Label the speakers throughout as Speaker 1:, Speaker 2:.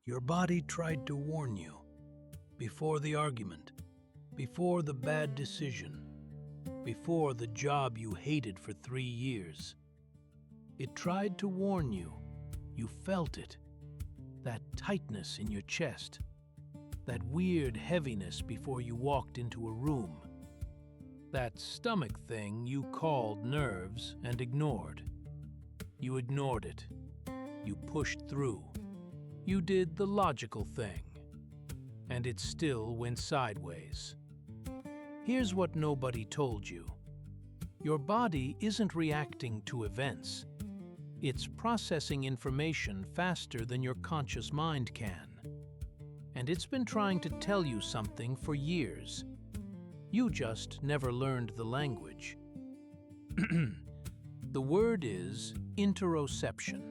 Speaker 1: Your body tried to warn you. Before the argument, before the bad decision, before the job you hated for 3 years. It tried to warn you. You felt it. That tightness in your chest. That weird heaviness before you walked into a room. That stomach thing you called nerves and ignored. You ignored it. You pushed through. You did the logical thing. And it still went sideways. Here's what nobody told you. Your body isn't reacting to events. It's processing information faster than your conscious mind can. And it's been trying to tell you something for years. You just never learned the language. The word is interoception.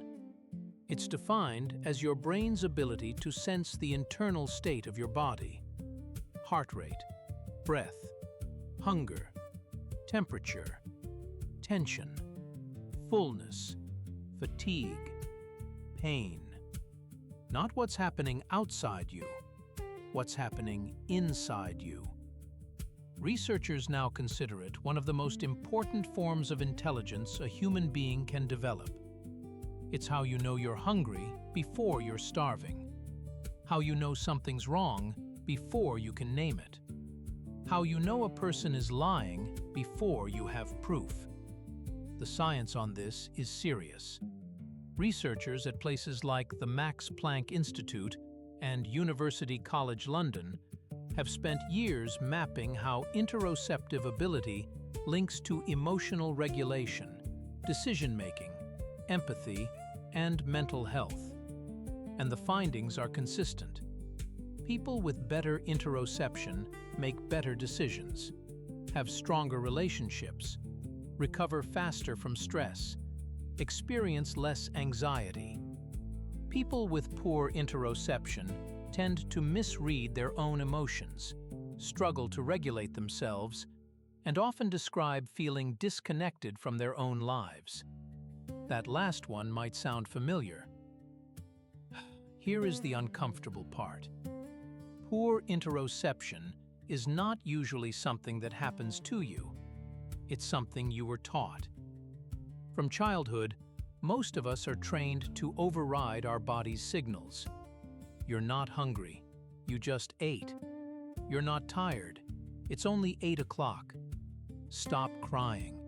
Speaker 1: It's defined as your brain's ability to sense the internal state of your body. Heart rate, breath, hunger, temperature, tension, fullness, fatigue, pain. Not what's happening outside you, what's happening inside you. Researchers now consider it one of the most important forms of intelligence a human being can develop. It's how you know you're hungry before you're starving. How you know something's wrong before you can name it. How you know a person is lying before you have proof. The science on this is serious. Researchers at places like the Max Planck Institute and University College London have spent years mapping how interoceptive ability links to emotional regulation, decision-making, empathy, and mental health. And the findings are consistent. People with better interoception make better decisions, have stronger relationships, recover faster from stress, experience less anxiety. People with poor interoception tend to misread their own emotions, struggle to regulate themselves, and often describe feeling disconnected from their own lives. That last one might sound familiar. Here is the uncomfortable part. Poor interoception is not usually something that happens to you. It's something you were taught. From childhood, most of us are trained to override our body's signals. You're not hungry. You just ate. You're not tired. It's only 8 o'clock. Stop crying.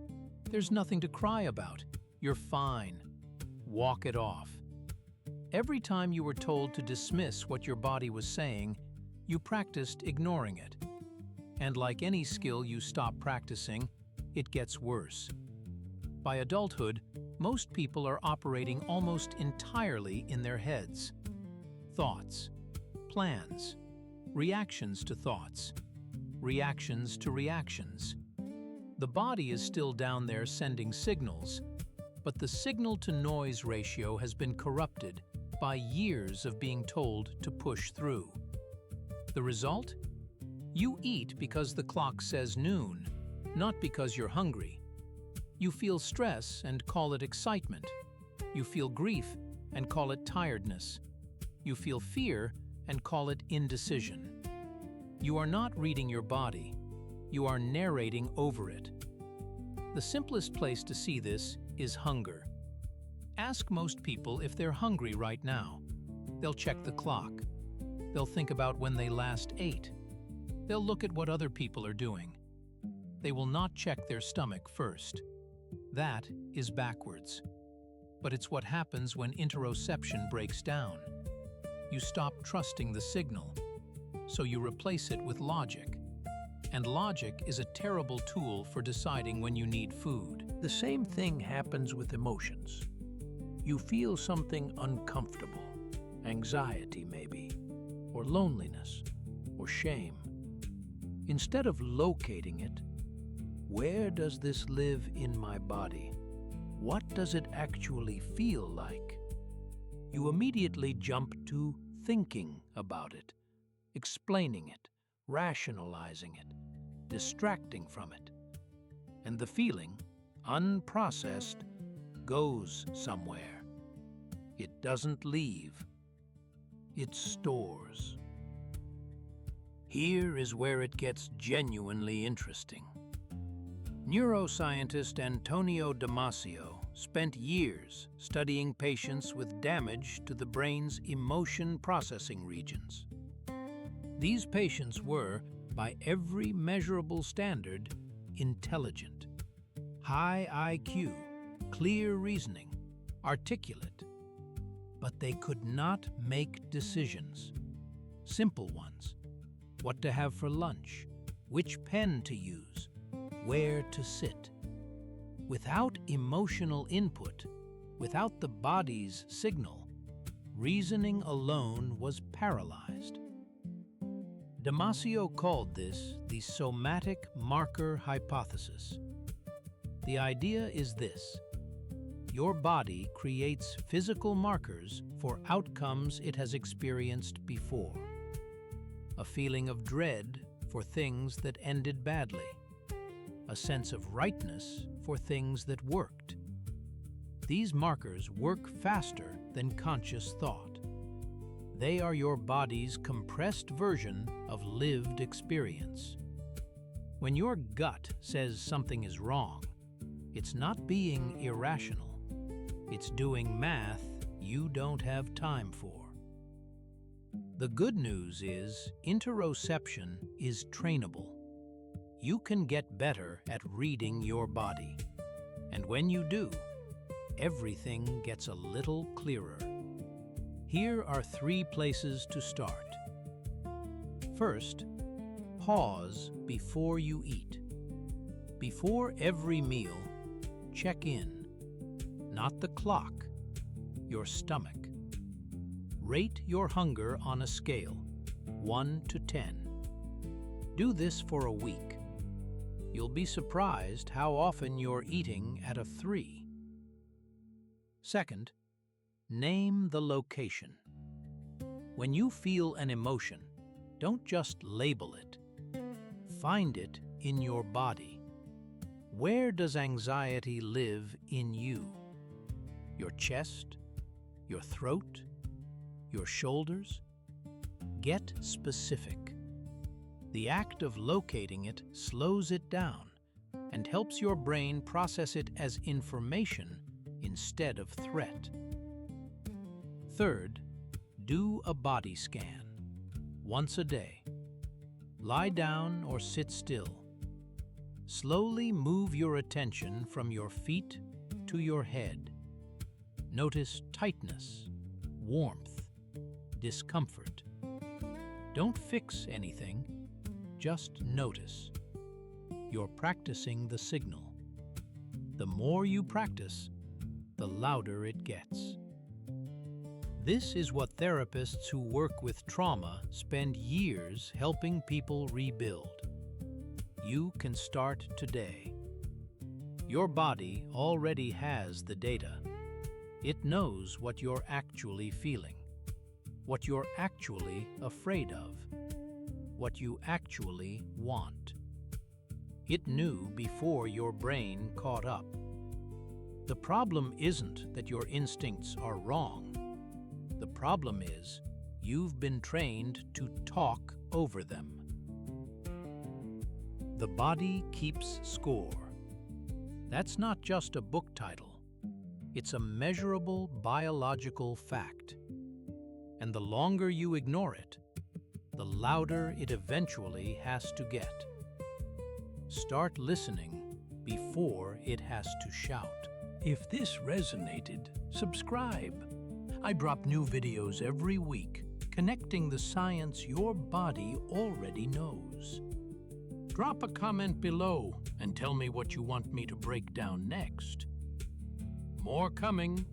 Speaker 1: There's nothing to cry about. You're fine. Walk it off. Every time you were told to dismiss what your body was saying, you practiced ignoring it. And like any skill you stop practicing, it gets worse. By adulthood, most people are operating almost entirely in their heads. Thoughts, plans, reactions to thoughts, reactions to reactions. The body is still down there sending signals, but the signal-to-noise ratio has been corrupted by years of being told to push through. The result? You eat because the clock says noon, not because you're hungry. You feel stress and call it excitement. You feel grief and call it tiredness. You feel fear and call it indecision. You are not reading your body. You are narrating over it. The simplest place to see this is hunger. Ask most people if they're hungry right now. They'll check the clock. They'll think about when they last ate. They'll look at what other people are doing. They will not check their stomach first. That is backwards. But it's what happens when interoception breaks down. You stop trusting the signal, so you replace it with logic. And logic is a terrible tool for deciding when you need food.
Speaker 2: The same thing happens with emotions. You feel something uncomfortable, anxiety maybe, or loneliness, or shame. Instead of locating it, where does this live in my body? What does it actually feel like? You immediately jump to thinking about it, explaining it, rationalizing it, distracting from it. And the feeling, unprocessed, goes somewhere. It doesn't leave. it stores. Here is where it gets genuinely interesting. Neuroscientist Antonio Damasio spent years studying patients with damage to the brain's emotion processing regions. These patients were, by every measurable standard, intelligent, high IQ, clear reasoning, articulate, but they could not make decisions. Simple ones: what to have for lunch, which pen to use, where to sit. Without emotional input, without the body's signal, reasoning alone was paralyzed. Damasio called this the somatic marker hypothesis. The idea is this: your body creates physical markers for outcomes it has experienced before. A feeling of dread for things that ended badly. A sense of rightness for things that worked. These markers work faster than conscious thought. They are your body's compressed version of lived experience. When your gut says something is wrong, it's not being irrational. It's doing math you don't have time for. The good news is interoception is trainable. You can get better at reading your body. And when you do, everything gets a little clearer. Here are 3 places to start. First, pause before you eat. Before every meal, check in. Not the clock, your stomach. Rate your hunger on a scale, 1 to 10. Do this for a week. You'll be surprised how often you're eating at a 3. Second, name the location. When you feel an emotion, don't just label it. Find it in your body. Where does anxiety live in you? Your chest? Your throat? Your shoulders? Get specific. The act of locating it slows it down and helps your brain process it as information instead of threat. Third, do a body scan. Once a day. Lie down or sit still. Slowly move your attention from your feet to your head. Notice tightness, warmth, discomfort. Don't fix anything. Just notice. You're practicing the signal. The more you practice, the louder it gets. This is what therapists who work with trauma spend years helping people rebuild. You can start today. Your body already has the data. It knows what you're actually feeling, what you're actually afraid of, what you actually want. It knew before your brain caught up. The problem isn't that your instincts are wrong. The problem is you've been trained to talk over them. The body keeps score. That's not just a book title. It's a measurable biological fact. And the longer you ignore it, the louder it eventually has to get. Start listening before it has to shout. If this resonated, subscribe. I drop new videos every week, connecting the science your body already knows. Drop a comment below and tell me what you want me to break down next. More coming.